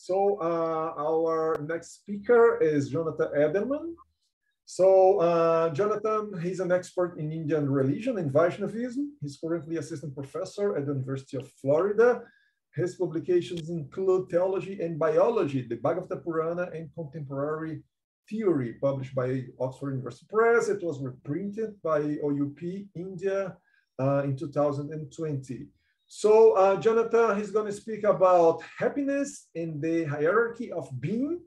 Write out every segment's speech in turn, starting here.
Our next speaker is Jonathan Edelmann. Jonathan, he's an expert in Indian religion and Vaishnavism. He's currently assistant professor at the University of Florida. His publications include Theology and Biology, the Bhagavata Purana and Contemporary Theory, published by Oxford University Press. It was reprinted by OUP India in 2020. Jonathan, he's going to speak about happiness in the hierarchy of being,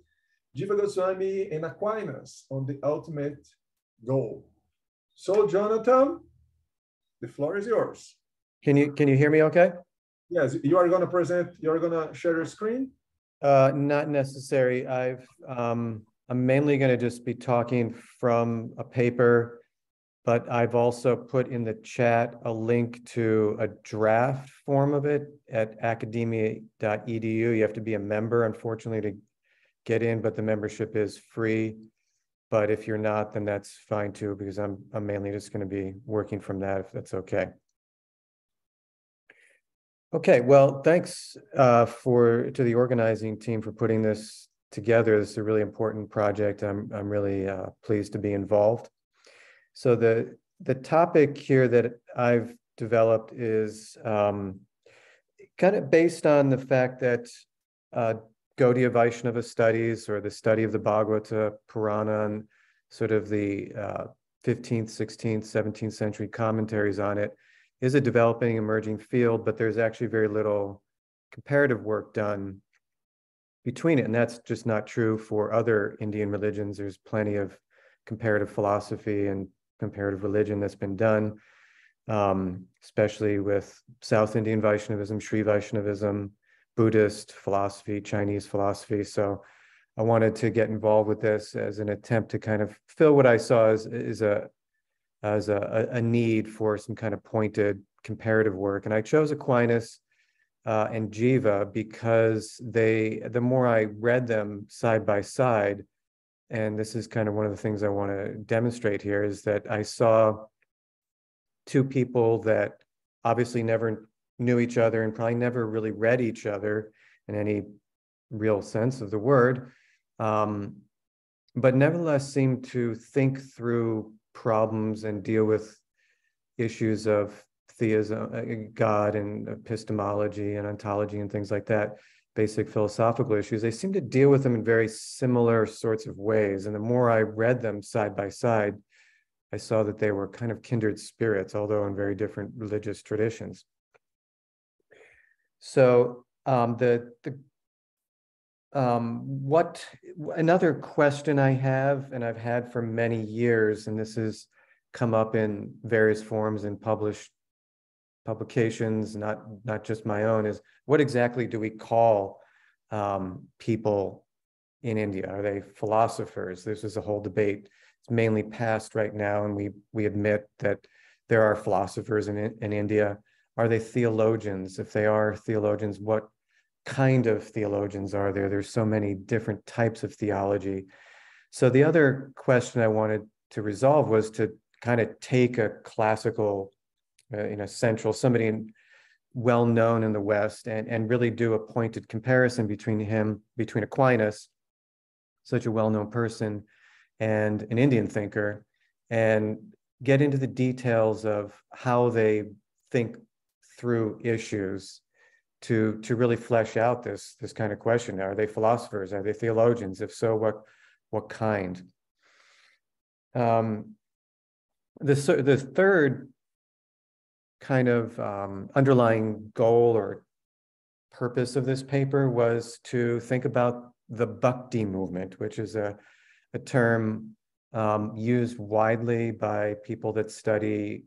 Jīva Gosvāmin and Aquinas on the ultimate goal. So, Jonathan, the floor is yours. Can you hear me okay? Yes, you are going to present, you're going to share your screen? Not necessary. I'm mainly going to just be talking from a paper, but I've also put in the chat a link to a draft form of it at academia.edu. You have to be a member, unfortunately, to get in, but the membership is free. But if you're not, then that's fine too, because I'm mainly just going to be working from that, if that's okay. Okay, well, thanks to the organizing team for putting this together. This is a really important project. I'm really pleased to be involved. So the topic here that I've developed is kind of based on the fact that Gaudiya Vaishnava studies, or the study of the Bhagavata Purana and sort of the 15th, 16th, 17th century commentaries on it, is a developing, emerging field, but there's actually very little comparative work done between it. And that's just not true for other Indian religions. There's plenty of comparative philosophy and comparative religion that's been done, especially with South Indian Vaishnavism, Sri Vaishnavism, Buddhist philosophy, Chinese philosophy. So I wanted to get involved with this as an attempt to kind of fill what I saw as a need for some kind of pointed comparative work. And I chose Aquinas and Jīva because the more I read them side by side, and this is kind of one of the things I want to demonstrate here, is that I saw two people that obviously never knew each other and probably never really read each other in any real sense of the word, but nevertheless seemed to think through problems and deal with issues of theism, God, and epistemology and ontology and things like that, basic philosophical issues. They seem to deal with them in very similar sorts of ways. And the more I read them side by side, I saw that they were kind of kindred spirits, although in very different religious traditions. So another question I have, and I've had for many years, and this has come up in various forms in published publications, not just my own, is what exactly do we call people in India? Are they philosophers? This is a whole debate. It's mainly past right now, and we admit that there are philosophers in India. Are they theologians? If they are theologians, what kind of theologians are there? There's so many different types of theology. So the other question I wanted to resolve was to kind of take a classical, somebody well known in the West, and really do a pointed comparison between Aquinas, such a well-known person, and an Indian thinker, and get into the details of how they think through issues to really flesh out this kind of question. Are they philosophers? Are they theologians? If so, what kind? The third kind of underlying goal or purpose of this paper was to think about the bhakti movement, which is a term used widely by people that study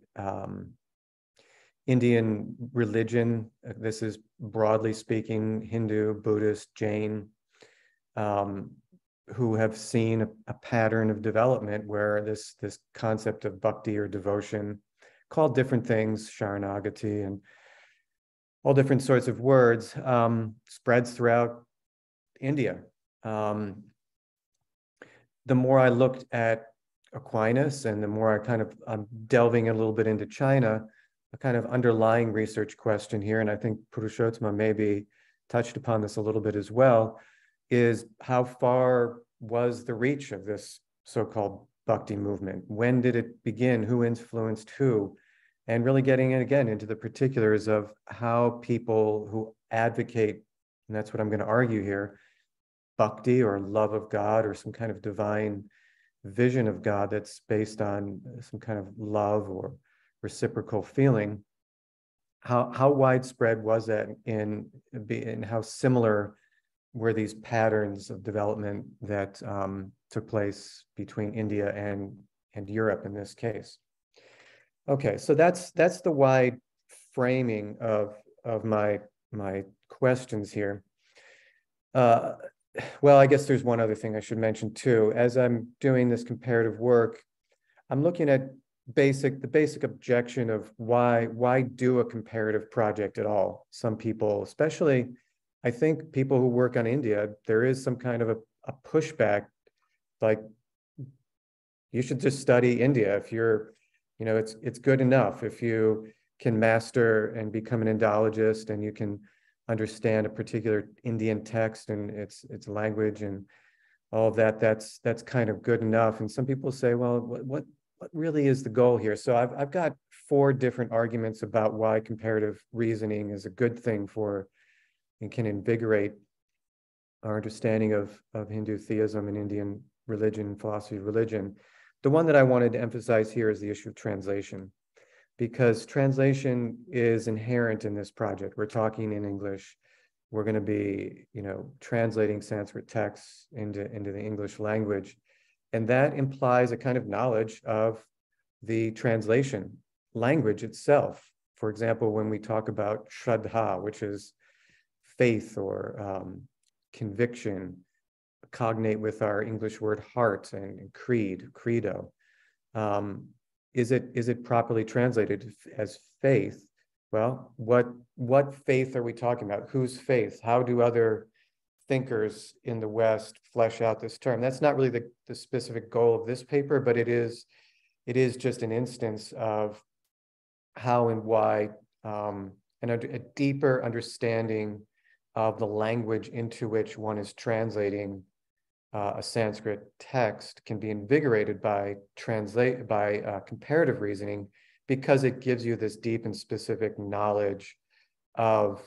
Indian religion. This is, broadly speaking, Hindu, Buddhist, Jain, who have seen a pattern of development where this concept of bhakti or devotion, called different things, sharanagati and all different sorts of words, spreads throughout India. The more I looked at Aquinas, and the more I'm delving a little bit into China, a kind of underlying research question here, and I think Purushottama maybe touched upon this a little bit as well, is how far was the reach of this so-called Bhakti movement? When did it begin? Who influenced who? And really getting in again into the particulars of how people who advocate, and that's what I'm going to argue here, Bhakti or love of God or some kind of divine vision of God that's based on some kind of love or reciprocal feeling. How widespread was that and how similar were these patterns of development that took place between India and Europe in this case? Okay, so that's the wide framing of my questions here. Well, I guess there's one other thing I should mention too. As I'm doing this comparative work, I'm looking at the basic objection of why do a comparative project at all? Some people, especially I think people who work on India, there is some kind of a pushback, like you should just study India if you're, it's good enough if you can master and become an Indologist and you can understand a particular Indian text and its language and all of that. That's kind of good enough. And some people say, well, what really is the goal here? So I've got 4 different arguments about why comparative reasoning is a good thing for and can invigorate our understanding of Hindu theism and Indian religion, philosophy of religion. The one that I wanted to emphasize here is the issue of translation, because translation is inherent in this project. We're talking in English. We're going to be, translating Sanskrit texts into the English language. And that implies a kind of knowledge of the translation language itself. For example, when we talk about Shraddha, which is faith or conviction, cognate with our English word heart and credo. Is it properly translated as faith? Well, what faith are we talking about? Whose faith? How do other thinkers in the West flesh out this term? That's not really the specific goal of this paper, but it is just an instance of how and why and a deeper understanding of the language into which one is translating a Sanskrit text can be invigorated by comparative reasoning, because it gives you this deep and specific knowledge of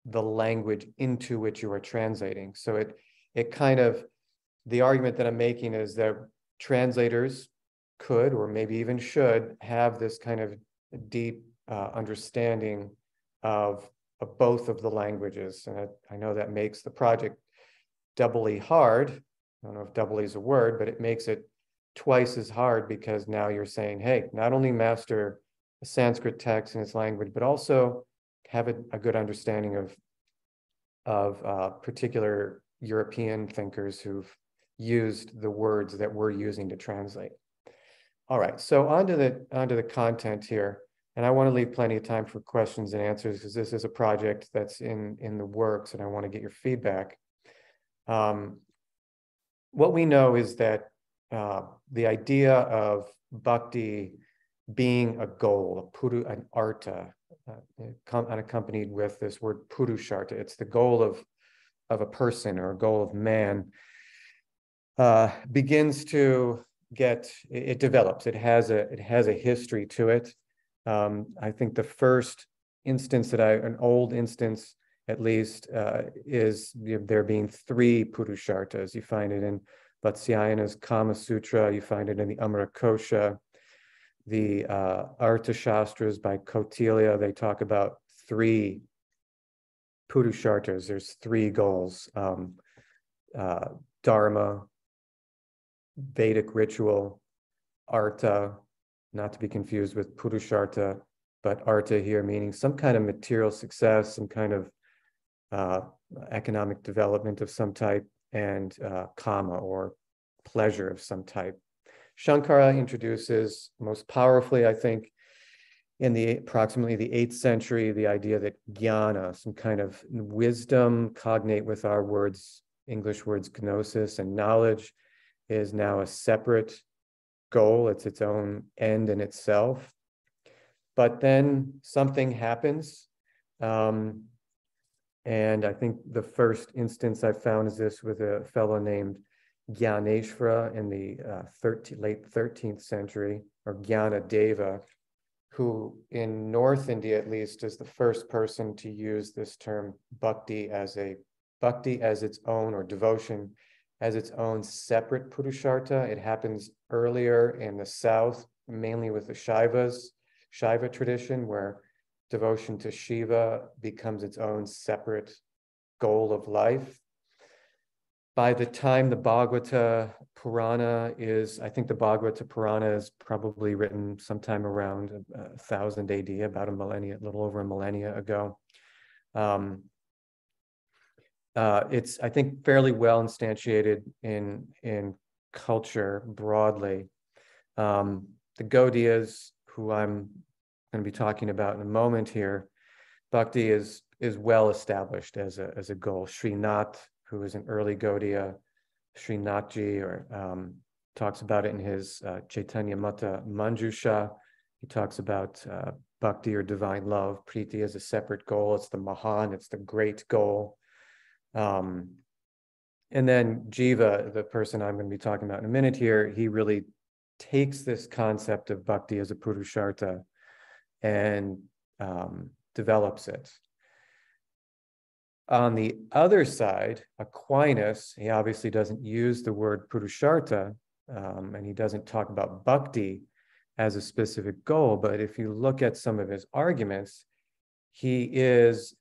the language into which you are translating. So it kind of, the argument that I'm making is that translators could, or maybe even should, have this kind of deep understanding of both of the languages. And I know that makes the project doubly hard. I don't know if doubly is a word, but it makes it twice as hard, because now you're saying, hey, not only master a Sanskrit text in its language, but also have a good understanding of particular European thinkers who've used the words that we're using to translate. All right, so onto the content here. And I want to leave plenty of time for questions and answers, because this is a project that's in the works and I want to get your feedback. What we know is that the idea of bhakti being a goal, an artha, unaccompanied with this word purushartha, it's the goal of a person or a goal of man, begins to it develops. It has a history to it. I think the first instance an old instance at least, is there being 3 purusharthas. You find it in Vatsyayana's Kama Sutra, you find it in the Amarakosha, the Arthashastras by Kautilya, they talk about 3 purusharthas. There's 3 goals, dharma, Vedic ritual, artha, not to be confused with purushartha, but artha here meaning some kind of material success, some kind of economic development of some type, and kama, or pleasure of some type. Shankara introduces most powerfully, I think, in approximately the 8th century, the idea that jnana, some kind of wisdom, cognate with our words, English words gnosis and knowledge, is now a separate goal. It's its own end in itself. But then something happens, And I think the first instance I found is this with a fellow named Gyaneshvara in the late 13th century, or Gyanadeva, who in North India, at least, is the first person to use this term bhakti as its own, or devotion as its own separate purushartha. It happens earlier in the South, mainly with the Shaiva tradition, where devotion to Shiva becomes its own separate goal of life. By the time the Bhagavata Purana is, I think the Bhagavata Purana is probably written sometime around 1000 AD, about a little over a millennia ago. It's, I think, fairly well instantiated in culture broadly. The Gaudiyas, who I'm going to be talking about in a moment here, bhakti is well established as a goal. Srinath, who is an early Gaudiya, Srinathji, or talks about it in his Chaitanya Mata Manjusha. He talks about bhakti, or divine love. Priti is a separate goal. It's the Mahan, it's the great goal. And then Jīva, the person I'm going to be talking about in a minute here, he really takes this concept of bhakti as a purushartha and develops it. On the other side, Aquinas, he obviously doesn't use the word purushartha, and he doesn't talk about bhakti as a specific goal, but if you look at some of his arguments, he is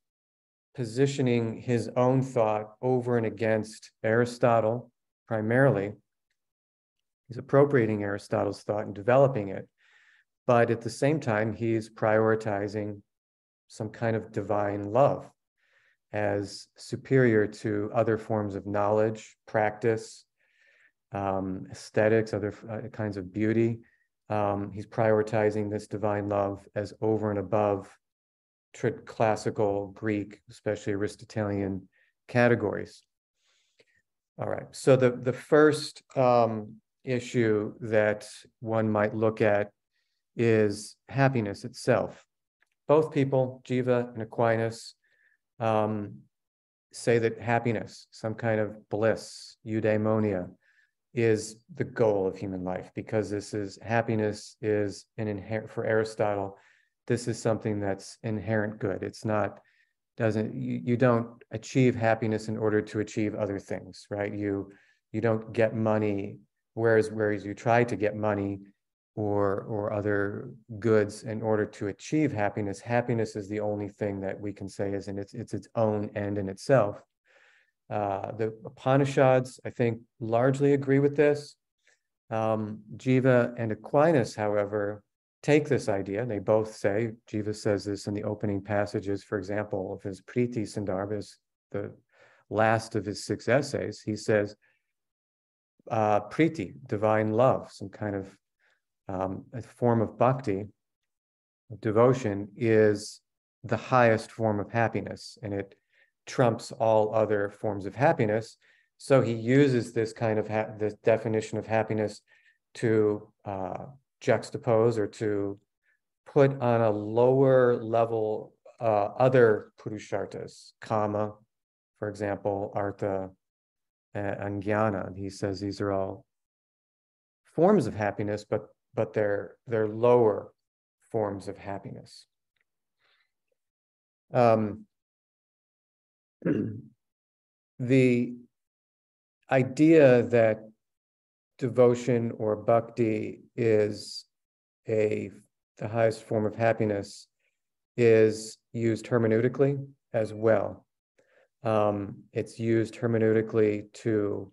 positioning his own thought over and against Aristotle, primarily. He's appropriating Aristotle's thought and developing it, but at the same time, he's prioritizing some kind of divine love as superior to other forms of knowledge, practice, aesthetics, other kinds of beauty. He's prioritizing this divine love as over and above classical Greek, especially Aristotelian categories. All right, so the first issue that one might look at is happiness itself. Both people, Jīva and Aquinas, say that happiness, some kind of bliss, eudaimonia, is the goal of human life, because happiness is an inherent, for Aristotle, this is something that's inherent good. It's not, you don't achieve happiness in order to achieve other things, right? You don't get money, whereas you try to get money or other goods in order to achieve happiness. Happiness is the only thing that we can say is it's its own end in itself. The Upanishads, I think, largely agree with this. Jīva and Aquinas, however, take this idea. They both say, Jīva says this in the opening passages, for example, of his Priti Sandarbhas, the last of his 6 essays. He says, Priti, divine love, some kind of a form of bhakti, devotion, is the highest form of happiness, and it trumps all other forms of happiness. So he uses this kind of this definition of happiness to juxtapose, or to put on a lower level other purusharthas, kama, for example, artha, and jnana. He says these are all forms of happiness, but they're lower forms of happiness. The idea that devotion or bhakti is the highest form of happiness is used hermeneutically as well. It's used hermeneutically to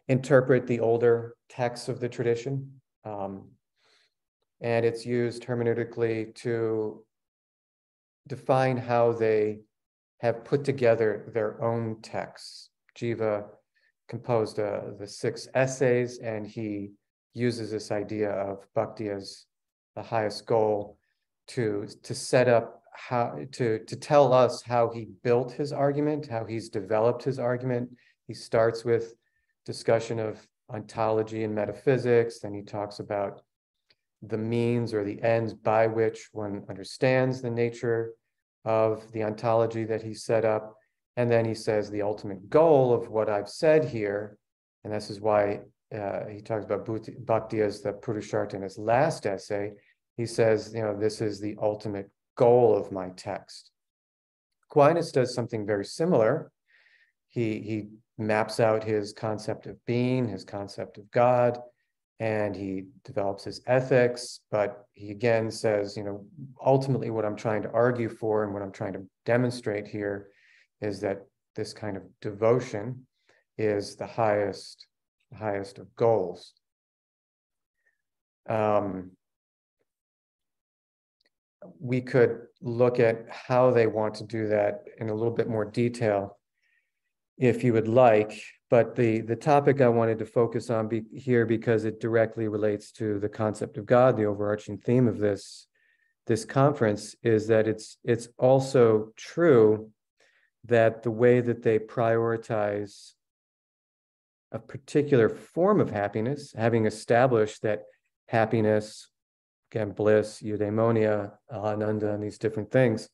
interpret the older texts of the tradition. And it's used hermeneutically to define how they have put together their own texts. Jīva composed the 6 essays, and he uses this idea of bhakti as the highest goal to set up to tell us how he built his argument, how he's developed his argument. He starts with discussion of ontology and metaphysics, then he talks about the means or the ends by which one understands the nature of the ontology that he set up. And then he says the ultimate goal of what I've said here, and this is why he talks about bhakti as the purushartha in his last essay. He says, this is the ultimate goal of my text. Aquinas does something very similar. He maps out his concept of being, his concept of God, and he develops his ethics, but he again says, ultimately what I'm trying to argue for and what I'm trying to demonstrate here is that this kind of devotion is the highest of goals. We could look at how they want to do that in a little bit more detail if you would like, but the topic I wanted to focus on here, because it directly relates to the concept of God, the overarching theme of this conference, is that it's also true that the way that they prioritize a particular form of happiness, having established that happiness, again, bliss, eudaimonia, ananda, and these different things,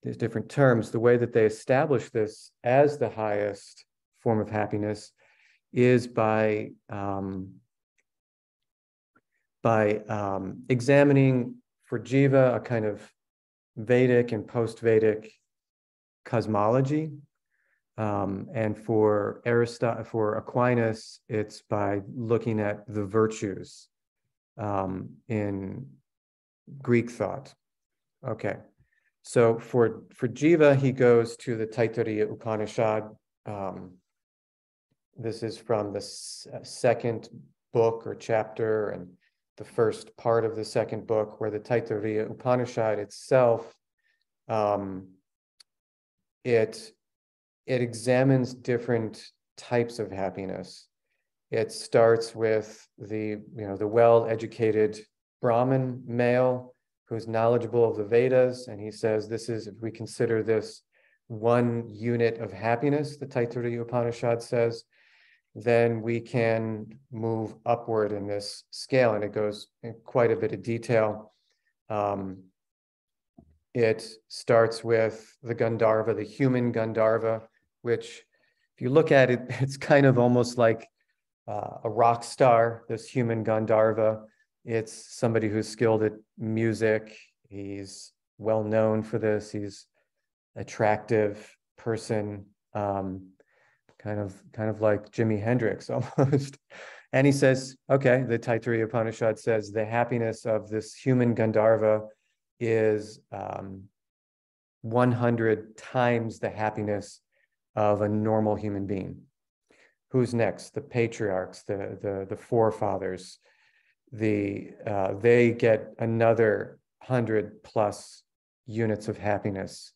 these different terms, the way that they establish this as the highest form of happiness is by examining for Jīva a kind of Vedic and post-Vedic cosmology. And for Aquinas, it's by looking at the virtues in Greek thought. Okay, so for Jīva, he goes to the Taittiriya Upanishad. This is from the second book or chapter and the first part of the second book, where the Taittiriya Upanishad itself, it examines different types of happiness. It starts with the well-educated Brahmin male who's knowledgeable of the Vedas, and he says this is, if we consider this one unit of happiness, the Taittiriya Upanishad says, then we can move upward in this scale, and it goes in quite a bit of detail. It starts with the Gandharva, the human Gandharva, which, if you look at it, it's kind of almost like a rock star, this human Gandharva. It's somebody who's skilled at music. He's well known for this. He's attractive person, kind of like Jimi Hendrix almost. And he says, okay, the Taittiriya Upanishad says the happiness of this human Gandharva is 100 times the happiness of a normal human being. Who's next? The patriarchs, the forefathers. They get another 100+ units of happiness.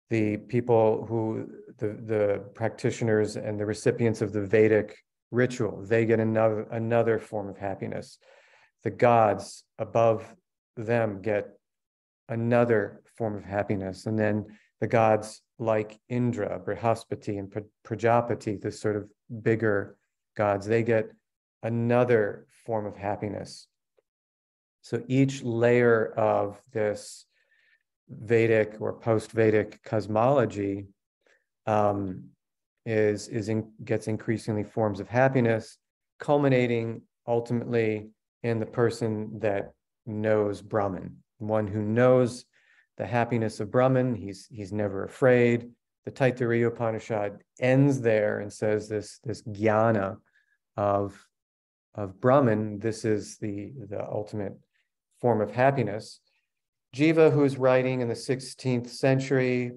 The people who, the practitioners and the recipients of the Vedic ritual, they get another form of happiness. The gods above them get another form of happiness. And then the gods like Indra, Brihaspati, and Prajapati, the sort of bigger gods, they get another form of happiness. So each layer of this Vedic or post-Vedic cosmology gets increasingly forms of happiness, culminating ultimately in the person that knows Brahman, one who knows the happiness of Brahman. He's never afraid. The Taittiriya Upanishad ends there and says this jnana of Brahman, this is the ultimate form of happiness. Jīva, who's writing in the 16th century,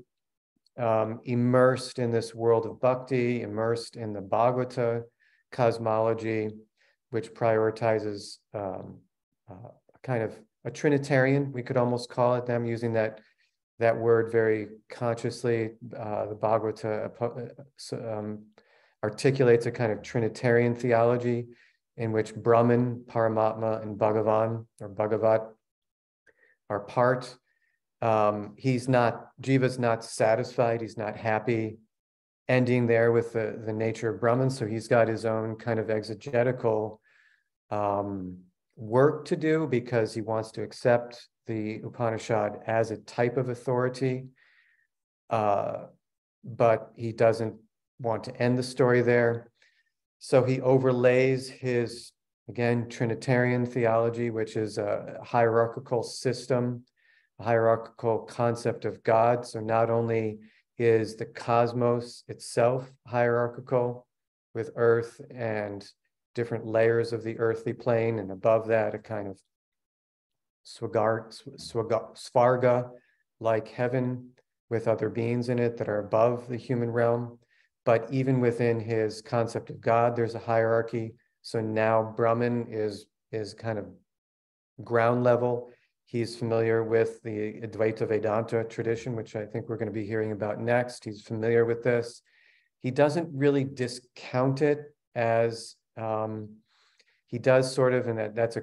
immersed in this world of bhakti, immersed in the Bhagavata cosmology, which prioritizes kind of a Trinitarian, we could almost call it. I'm using that word very consciously. The Bhagavata articulates a kind of Trinitarian theology in which Brahman, Paramatma, and Bhagavan or Bhagavat are part. Jiva's not satisfied, he's not happy ending there with the nature of Brahman, so he's got his own kind of exegetical work to do, because he wants to accept the Upanishad as a type of authority. but he doesn't want to end the story there. So he overlays his, again, Trinitarian theology, which is a hierarchical system, a hierarchical concept of God. So not only is the cosmos itself hierarchical, with earth and different layers of the earthly plane, and above that, a kind of svarga-like heaven with other beings in it that are above the human realm. But even within his concept of God, there's a hierarchy. So now Brahman is kind of ground level. He's familiar with the Advaita Vedanta tradition, which I think we're going to be hearing about next. He's familiar with this. He doesn't really discount it as, he does sort of, and that's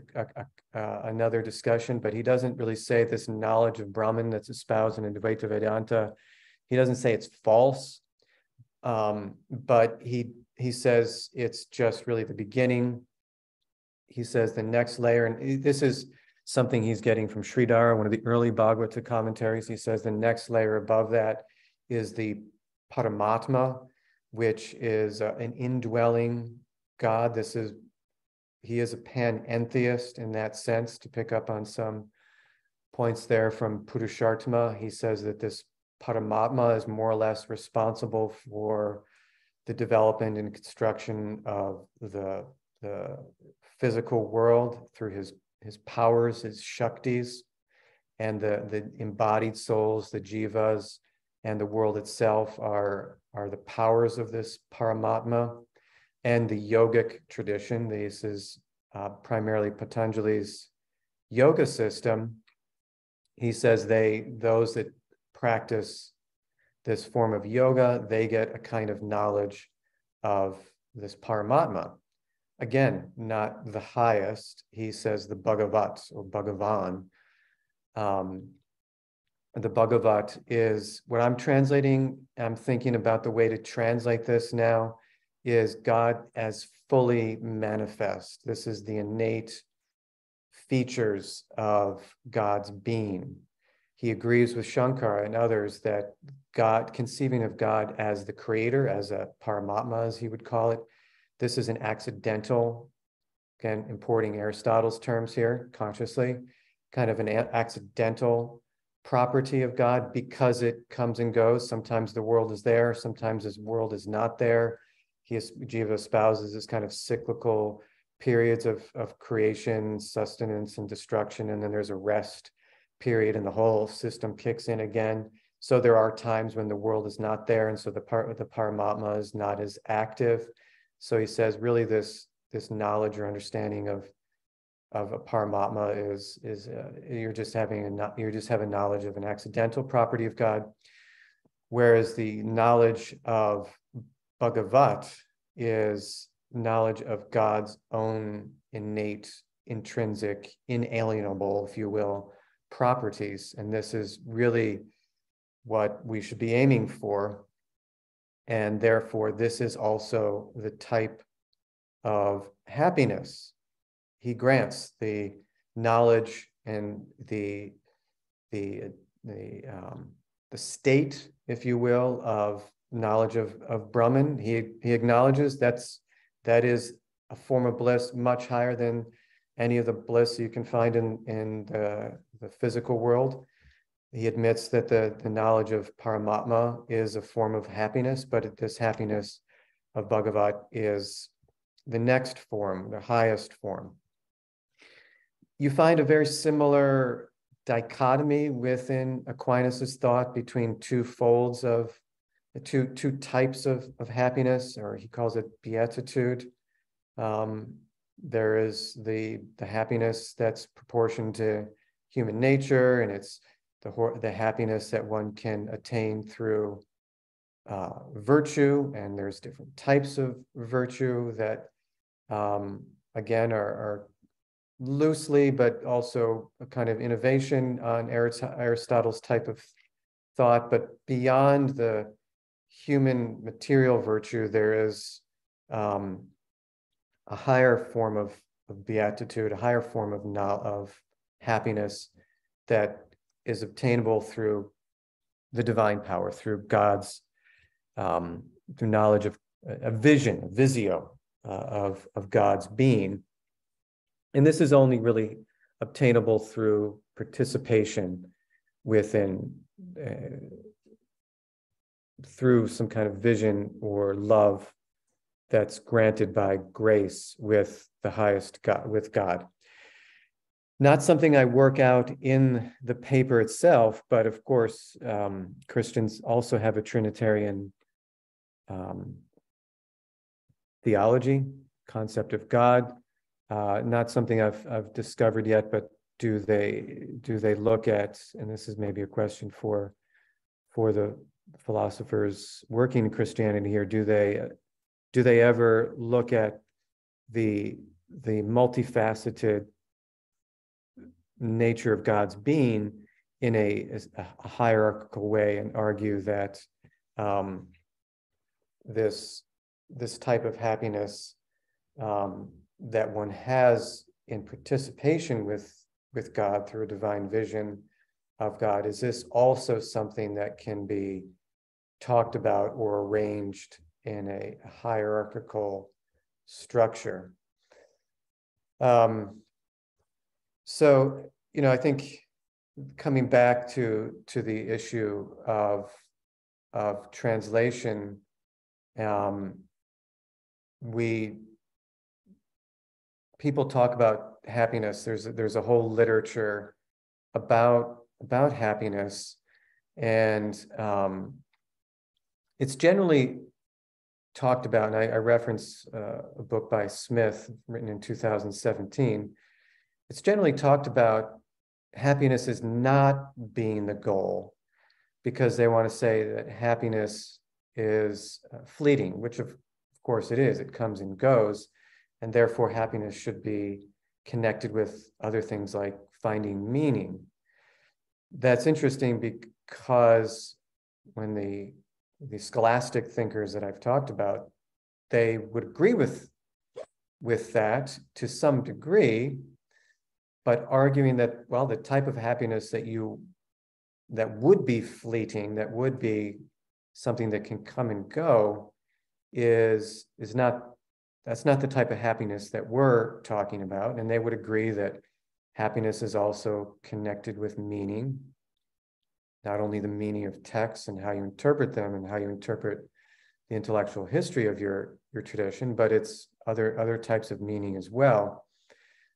another discussion, but he doesn't really say this knowledge of Brahman that's espoused in Advaita Vedanta. He doesn't say it's false, but he says it's just really the beginning. He says the next layer, and this is something he's getting from Sridhara, one of the early Bhagavata commentaries. He says the next layer above that is the Paramatma, which is an indwelling God. He is a panentheist in that sense, to pick up on some points there from Purushartma. He says that this Paramatma is more or less responsible for the development and construction of the physical world through his powers, his shaktis, and the embodied souls, the jivas, and the world itself are the powers of this Paramatma. And the yogic tradition, this is primarily Patanjali's yoga system. He says those that practice this form of yoga, they get a kind of knowledge of this Paramatma. Again, not the highest. He says the Bhagavat or Bhagavan. The Bhagavat is what I'm translating. I'm thinking about the way to translate this now is God as fully manifest. This is the innate features of God's being. He agrees with Shankara and others that God, conceiving of God as the creator, as a Paramatma, as he would call it, this is an accidental, again, importing Aristotle's terms here consciously, kind of an accidental property of God because it comes and goes. Sometimes the world is there, sometimes this world is not there. Jīva espouses this kind of cyclical periods of creation, sustenance, and destruction, and then there's a rest period and the whole system kicks in again. So there are times when the world is not there, and so the Paramatma is not as active. So he says really this knowledge or understanding of a Paramatma is you're just having knowledge of an accidental property of God, whereas the knowledge of Bhagavat is knowledge of God's own innate, intrinsic, inalienable, if you will, properties. And this is really what we should be aiming for. And therefore, this is also the type of happiness he grants, the knowledge and the state, if you will, of knowledge of Brahman. He acknowledges that is a form of bliss much higher than any of the bliss you can find in the physical world. He admits that the knowledge of Paramatma is a form of happiness, but this happiness of Bhagavat is the next form, the highest form. You find a very similar dichotomy within Aquinas' thought between two folds of two types of happiness, or he calls it beatitude. There is the happiness that's proportioned to human nature, and it's the happiness that one can attain through virtue, and there's different types of virtue that again are loosely, but also a kind of innovation on Aristotle's type of thought. But beyond the human material virtue, there is a higher form of beatitude, a higher form of happiness that is obtainable through the divine power, through God's, through knowledge of a vision, a visio of God's being. And this is only really obtainable through participation within, through some kind of vision or love that's granted by grace with the highest God, with God. Not something I work out in the paper itself, but of course, Christians also have a Trinitarian theology, concept of God. Not something I've discovered yet, but do they look at, and this is maybe a question for the philosophers working in Christianity here, do they ever look at the multifaceted nature of God's being in a hierarchical way and argue that this type of happiness that one has in participation with God through a divine vision of God, is this also something that can be talked about or arranged in a hierarchical structure? So, I think coming back to the issue of translation, people talk about happiness. There's a whole literature about happiness, and it's generally talked about, and I reference a book by Smith written in 2017. It's generally talked about happiness as not being the goal, because they want to say that happiness is fleeting, which of course it is. It comes and goes, and therefore happiness should be connected with other things like finding meaning. That's interesting because when the scholastic thinkers that I've talked about, they would agree with that to some degree, but arguing that, well, the type of happiness that would be fleeting, that would be something that can come and go, that's not the type of happiness that we're talking about. And they would agree that happiness is also connected with meaning, not only the meaning of texts and how you interpret them and how you interpret the intellectual history of your tradition, but it's other types of meaning as well.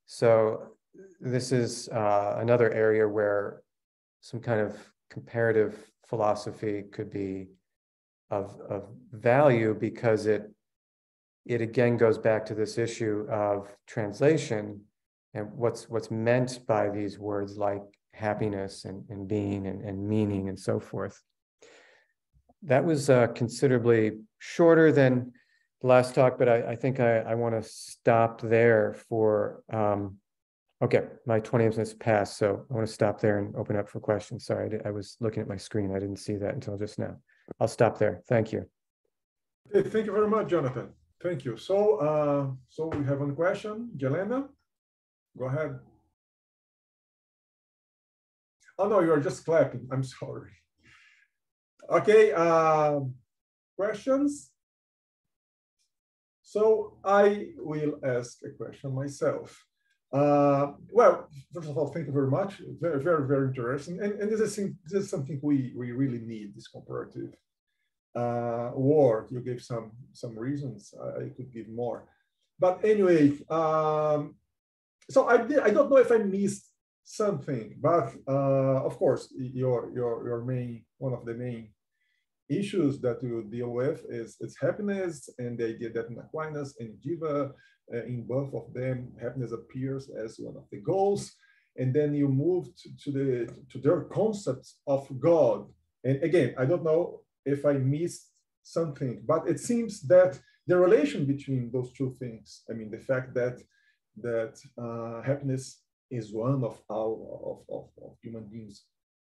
So this is another area where some kind of comparative philosophy could be of value, because it again goes back to this issue of translation and what's meant by these words like happiness and being and meaning and so forth. That was considerably shorter than the last talk, but I think I want to stop there for, okay, my 20 minutes passed, so I want to stop there and open up for questions. Sorry, I was looking at my screen. I didn't see that until just now. I'll stop there. Thank you. Okay, thank you very much, Jonathan. Thank you. So we have one question. Jelena, go ahead. Oh, no, you're just clapping. I'm sorry. Okay, questions? So I will ask a question myself. Well, first of all, thank you very much. Very, very, very interesting. And this is something we really need, this comparative work. You gave some reasons. I could give more. But anyway, so I don't know if I missed something, but of course, one of the main issues that you deal with is happiness, and the idea that in Aquinas and Jīva, in both of them, happiness appears as one of the goals, and then you move to their concepts of God. And again, I don't know if I missed something, but it seems that the relation between those two things, I mean, the fact that happiness is one of human beings'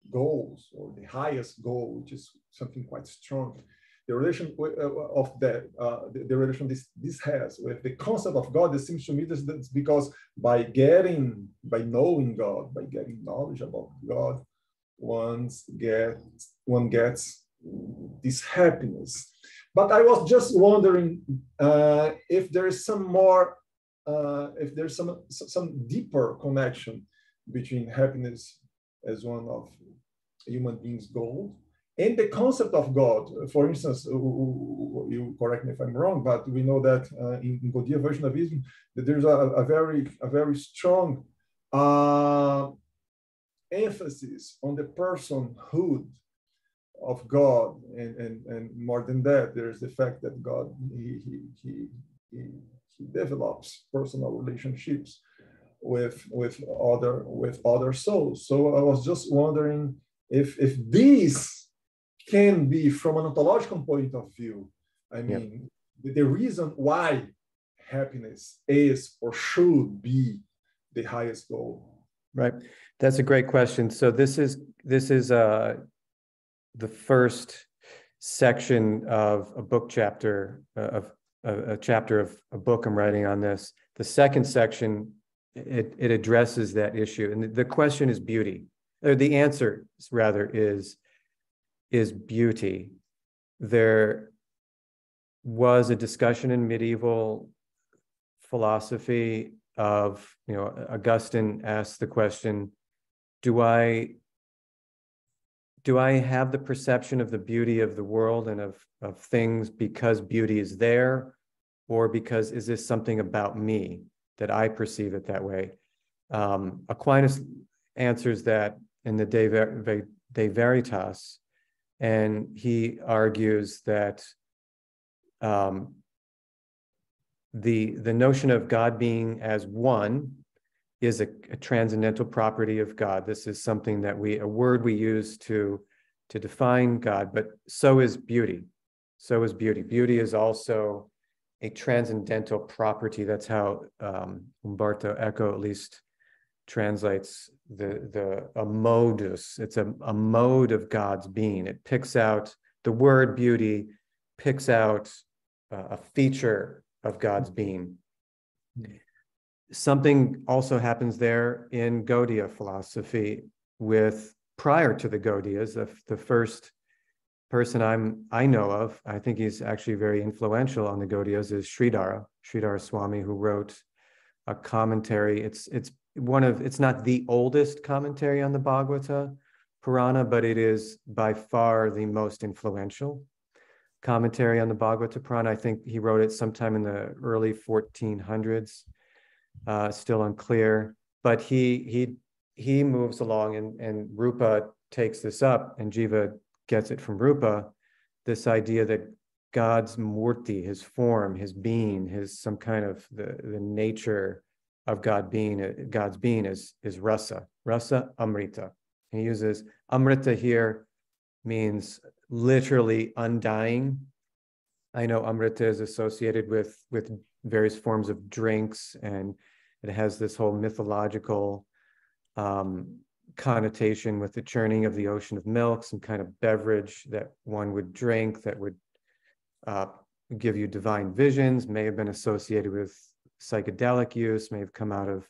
goals, or the highest goal, which is something quite strong. The relation of that, the relation this has with the concept of God, it seems to me that's because by knowing God, by getting knowledge about God, one gets one gets this happiness. But I was just wondering if there is some more, if there's some deeper connection between happiness as one of human beings' goals and the concept of God. For instance, you correct me if I'm wrong, but we know that in Gaudiya Vaishnavism, that there's a very strong emphasis on the personhood of God, and more than that, there's the fact that God he develops personal relationships with other souls. So I was just wondering if these can be, from an ontological point of view, I mean, the reason why happiness is or should be the highest goal. Right. That's a great question. So this is the first section of a book chapter, of a chapter of a book I'm writing on this. The second section, it addresses that issue. And the question is beauty, or the answer rather is beauty. There was a discussion in medieval philosophy of, Augustine asked the question, do I have the perception of the beauty of the world and of things because beauty is there, or because is this something about me that I perceive it that way? Aquinas answers that in the De Veritas, and he argues that the notion of God being as one is a transcendental property of God. This is something that a word we use to define God, but so is beauty. So is beauty. Beauty is also a transcendental property. That's how Umberto Eco at least translates a modus. It's a mode of God's being. It picks out, the word beauty picks out a feature of God's being. Something also happens there in Gaudiya philosophy prior to the Gaudiyas. The first person I know of, I think he's actually very influential on the Gaudiyas, is Sridhara Swami, who wrote a commentary. It's not the oldest commentary on the Bhagavata Purana, but it is by far the most influential commentary on the Bhagavata Purana. I think he wrote it sometime in the early 1400s. Still unclear, but he moves along, and Rupa takes this up, and Jīva gets it from Rupa, this idea that God's murti, his form, his being, some kind of the nature of God's being is rasa amrita. He uses amrita here, means literally undying. I know amrita is associated with various forms of drinks, and it has this whole mythological connotation with the churning of the ocean of milk, some kind of beverage that one would drink that would give you divine visions, may have been associated with psychedelic use, may have come out of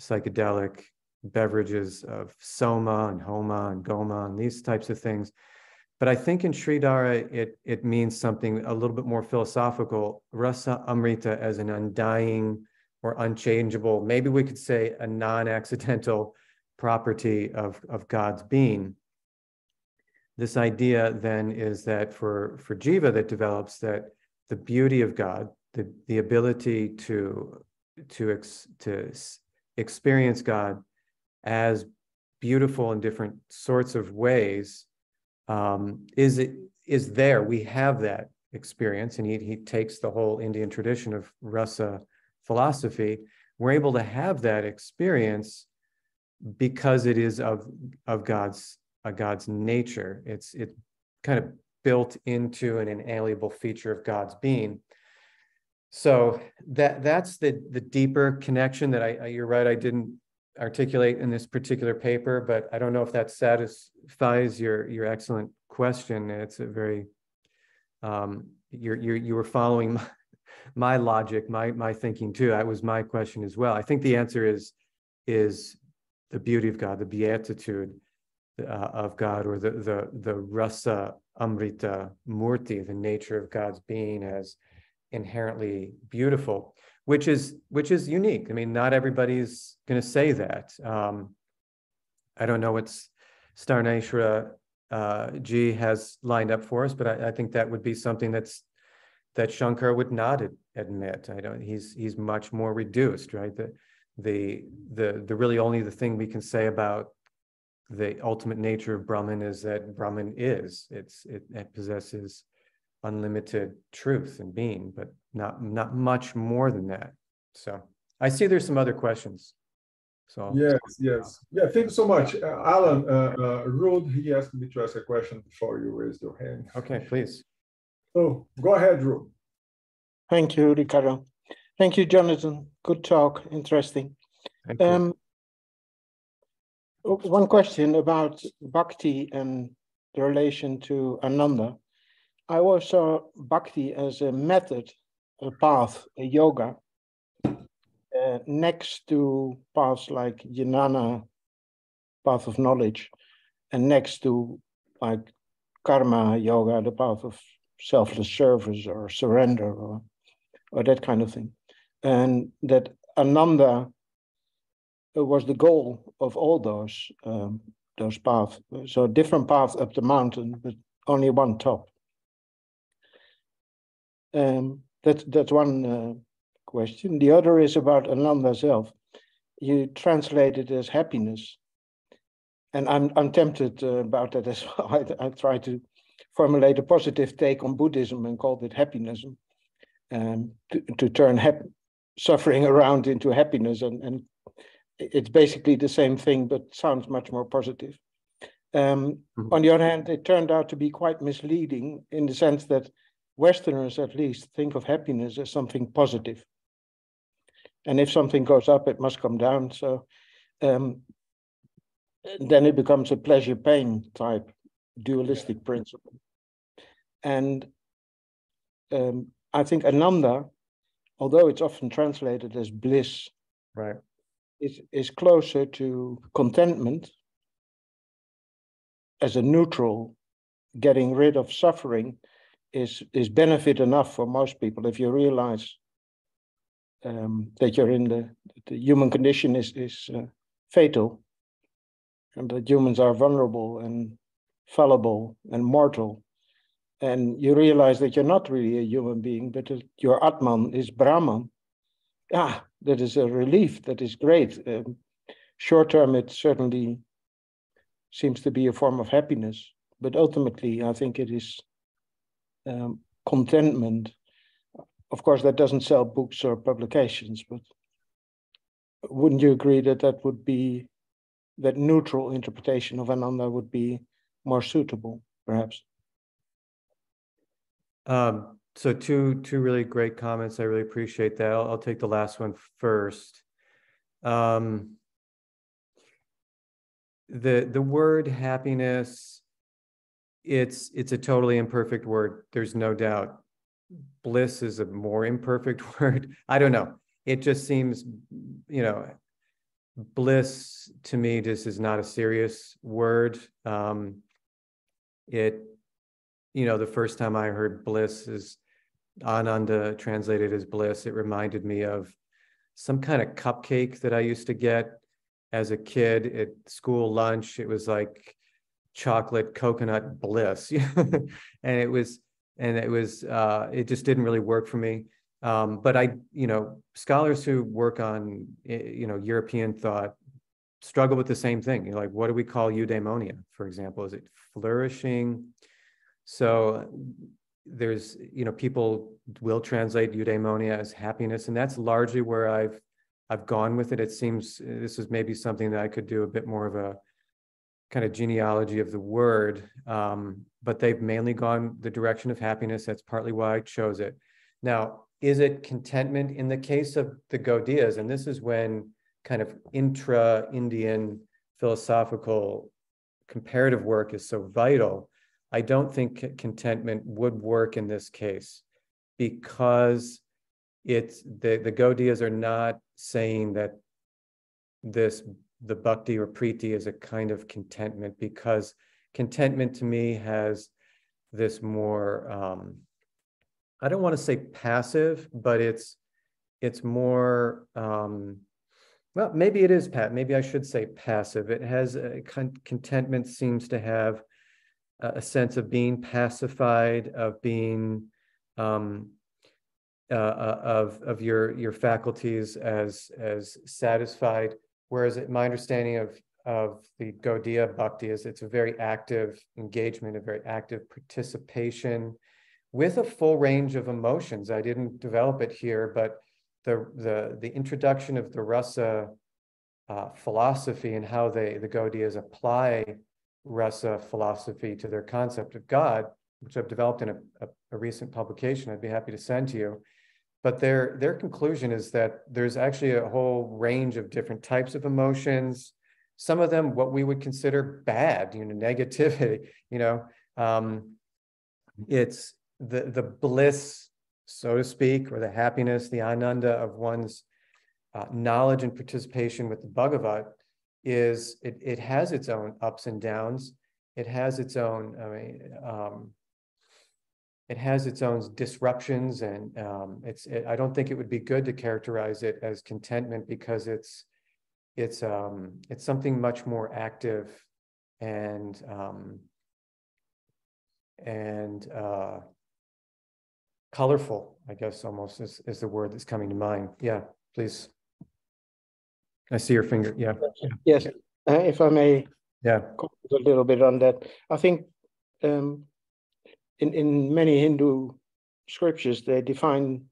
psychedelic beverages of soma and homa and goma and these types of things. But I think in Sridhara, it means something a little bit more philosophical, rasa amrita, as an undying or unchangeable, maybe we could say a non-accidental property of God's being. This idea then is that for Jīva that develops, that the beauty of God, the ability to experience God as beautiful in different sorts of ways, is there. We have that experience, and he takes the whole Indian tradition of rasa philosophy. We're able to have that experience because it is of God's nature. It's kind of built into an inalienable feature of God's being. So that's the deeper connection that you're right, I didn't articulate in this particular paper, but I don't know if that satisfies your excellent question. It's a very you were following my logic, my thinking too. That was my question as well. I think the answer is the beauty of God, the beatitude, of God, or the rasa amrita murti, the nature of God's being as inherently beautiful, which is unique. I mean, not everybody's going to say that. I don't know what Starneshwara G has lined up for us, but I think that would be something that Shankar would not admit. He's much more reduced, right? The really only the thing we can say about the ultimate nature of Brahman is that Brahman is. It possesses unlimited truth and being, but not much more than that. So I see there's some other questions. So yes. Yeah, thank you so much. Alan, Rud, he asked me to ask a question before you raised your hand. Okay, please. So go ahead, Rud. Thank you, Ricardo. Thank you, Jonathan. Good talk, interesting. Thank you. One question about bhakti and the relation to Ananda. I always saw bhakti as a method, a path, a yoga, next to paths like jnana, path of knowledge, and next to like karma yoga, the path of selfless service or surrender or that kind of thing. And that Ananda was the goal of all those paths. So different paths up the mountain, but only one top. That's one question. The other is about Ananda self. You translate it as happiness, and I'm tempted about that as well. I try to formulate a positive take on Buddhism and called it happinism, to turn suffering around into happiness, and it's basically the same thing, but sounds much more positive. On the other hand, it turned out to be quite misleading in the sense that Westerners, at least, think of happiness as something positive. And if something goes up, it must come down. So then it becomes a pleasure-pain type dualistic principle. And I think Ananda, although it's often translated as bliss, right, is closer to contentment as a neutral. Getting rid of suffering is benefit enough for most people. If you realize that you're in the human condition is fatal, and that humans are vulnerable and fallible and mortal, and you realize that you're not really a human being, but that your Atman is Brahman, that is a relief. That is great. Short term, it certainly seems to be a form of happiness, but ultimately, I think it is contentment. Of course, that doesn't sell books or publications, but wouldn't you agree that that neutral interpretation of Ananda would be more suitable, perhaps? So two really great comments. I really appreciate that. I'll take the last one first. The word happiness, it's a totally imperfect word. There's no doubt. Bliss is a more imperfect word. I don't know. It just seems, bliss to me just is not a serious word. The first time I heard bliss is Ananda translated as bliss. It reminded me of some kind of cupcake that I used to get as a kid at school lunch. It was like chocolate coconut bliss. It just didn't really work for me. But scholars who work on, European thought struggle with the same thing. Like, what do we call eudaimonia, for example? Is it flourishing? So there's, people will translate eudaimonia as happiness, and that's largely where I've gone with it. It seems this is maybe something that I could do a bit more of a kind of genealogy of the word, but they've mainly gone the direction of happiness. That's partly why I chose it. Now, is it contentment? In the case of the Gaudiyas, and this is when kind of intra-Indian philosophical comparative work is so vital, I don't think contentment would work in this case, because the Gaudiyas are not saying that this the bhakti or priti as a kind of contentment, because contentment to me has this more, I don't want to say passive, but it's more, well, maybe it is, maybe I should say passive. It has contentment seems to have a sense of being pacified, of being, of your faculties as satisfied. Whereas my understanding of the Gaudiya Bhakti is it's a very active engagement, a very active participation with a full range of emotions. I didn't develop it here, but the introduction of the rasa philosophy and how the Gaudiyas apply rasa philosophy to their concept of God, which I've developed in a recent publication I'd be happy to send to you. But their conclusion is that there's actually a whole range of different types of emotions. Some of them, what we would consider bad, negativity, it's the bliss, so to speak, or the happiness, the ananda of one's knowledge and participation with the Bhagavat is, it has its own ups and downs. It has its own, it has its own disruptions, and I don't think it would be good to characterize it as contentment, because it's something much more active and colorful, I guess, almost is the word that's coming to mind. Yeah, please. I see your finger. Yeah. Yes. If I may comment a little bit on that. I think in many Hindu scriptures, they define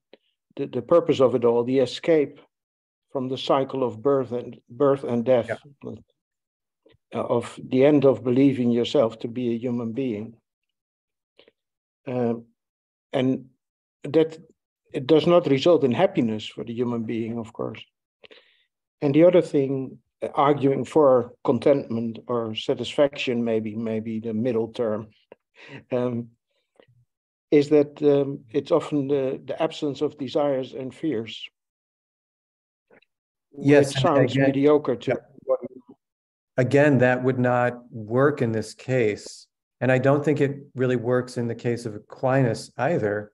the purpose of it all, the escape from the cycle of birth and death, of the end of believing yourself to be a human being. And that it does not result in happiness for the human being, of course. And the other thing, arguing for contentment or satisfaction, maybe the middle term, is that it's often the absence of desires and fears. Yes, which sounds again, mediocre to again, that would not work in this case. And I don't think it really works in the case of Aquinas either,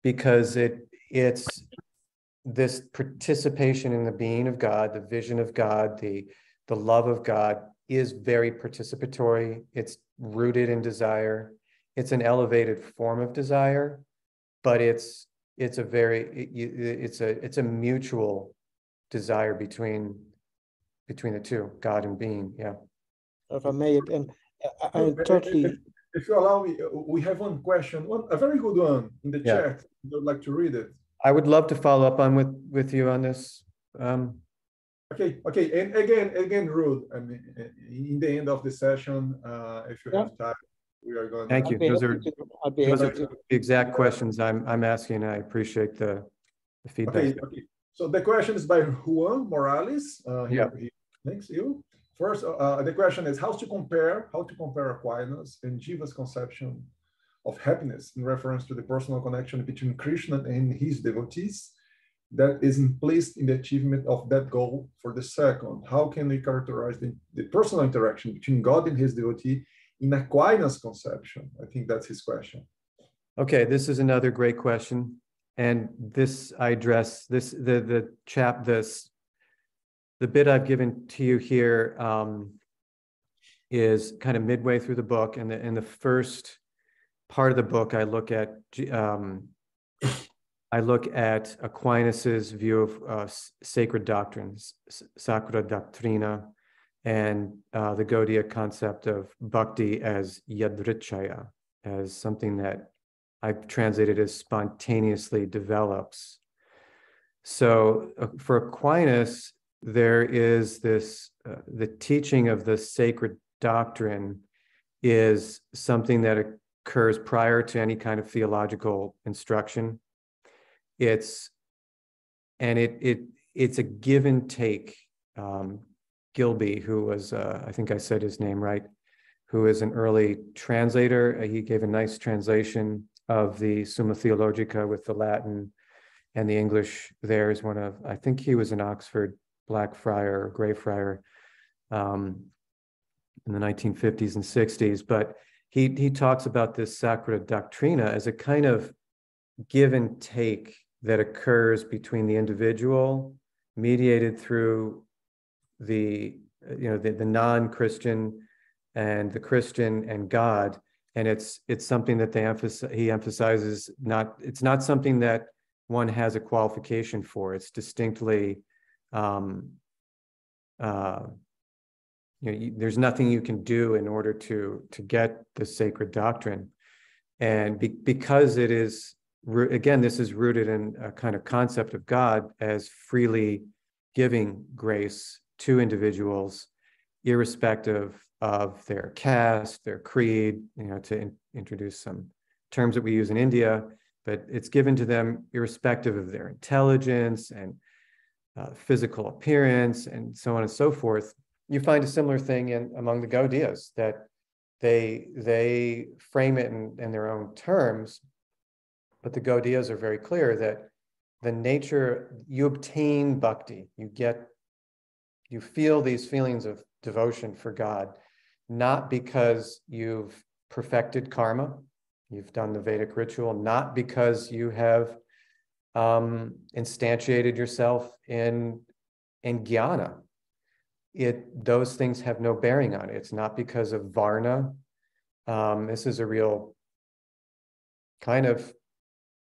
because it's this participation in the being of God, the vision of God, the love of God is very participatory. It's rooted in desire. It's an elevated form of desire, but it's a mutual desire between the two, God and being. Yeah. If I may, I totally. If you allow me, we have one question, a very good one in the chat. I would like to read it. I would love to follow up on with you on this. Okay, and again, Ruth. I mean, in the end of the session, if you have time, we are going. Thank you. Those are the exact questions I'm asking. I appreciate the feedback. Okay. So the question is by Juan Morales. Thanks you. First, the question is how to compare Aquinas and Jīva's conception of happiness in reference to the personal connection between Krishna and his devotees that is implicit in the achievement of that goal for the second. How can we characterize the personal interaction between God and his devotee in Aquinas' conception? I think that's his question. Okay, this is another great question. And this I address, the bit I've given to you here is kind of midway through the book. And in the first part of the book, I look at Aquinas's view of sacred doctrines, Sacra Doctrina, and the Gaudiya concept of bhakti as yadrichaya, as something that I've translated as spontaneously develops. So for Aquinas, there is this, the teaching of the sacred doctrine is something that occurs prior to any kind of theological instruction. It's a give and take. Gilby, who was, I think I said his name right, who is an early translator, he gave a nice translation of the Summa Theologica with the Latin and the English. There is one of, I think he was an Oxford Black Friar or Grey Friar, in the 1950s and 60s. But he talks about this Sacra Doctrina as a kind of give and take that occurs between the individual, mediated through the non-Christian and the Christian and God. And it's something that he emphasizes, it's not something that one has a qualification for. It's distinctly, there's nothing you can do in order to get the sacred doctrine. And because it is, again, this is rooted in a kind of concept of God as freely giving grace to individuals, irrespective of their caste, their creed, to introduce some terms that we use in India, but it's given to them irrespective of their intelligence and physical appearance and so on and so forth. You find a similar thing among the Gaudiyas, that they frame it in their own terms, but the Gaudiyas are very clear that the nature, you obtain bhakti, you feel these feelings of devotion for God, not because you've perfected karma, you've done the Vedic ritual, not because you have instantiated yourself in jnana. Those things have no bearing on it. It's not because of varna. This is a real kind of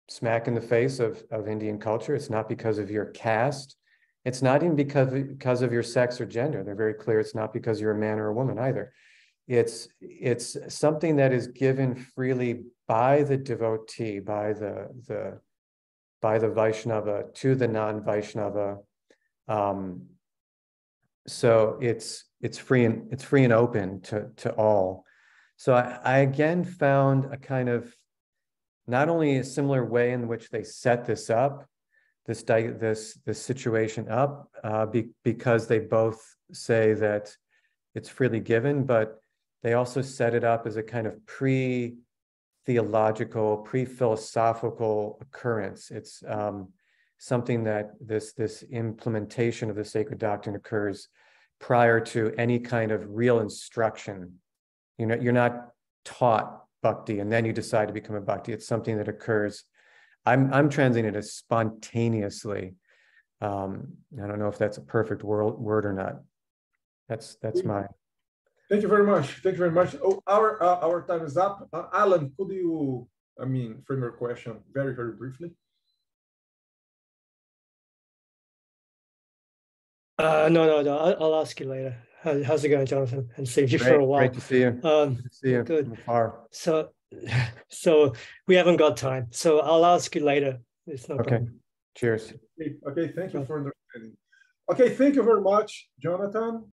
smack in the face of Indian culture. It's not because of your caste. It's not even because of your sex or gender. They're very clear. It's not because you're a man or a woman either. It's something that is given freely by the devotee, by the Vaishnava to the non-Vaishnava. So it's free and open to all. So I again found a kind of, not only a similar way in which they set this up, this situation up, because they both say that it's freely given, but they also set it up as a kind of pre-theological, pre-philosophical occurrence. It's something that this implementation of the sacred doctrine occurs prior to any kind of real instruction. You're not taught bhakti and then you decide to become a bhakti. It's something that occurs. I'm translating it as spontaneously. I don't know if that's a perfect word or not. That's my. Thank you very much. Thank you very much. Oh, our time is up. Alan, could you, frame your question very, very briefly? No. I'll ask you later. How's it going, Jonathan? And see you for a while. Great to see you. Good to see you. Good. From afar. So we haven't got time. So I'll ask you later. It's no okay. problem. Cheers. Okay. Thank you for understanding. Okay. Thank you very much, Jonathan.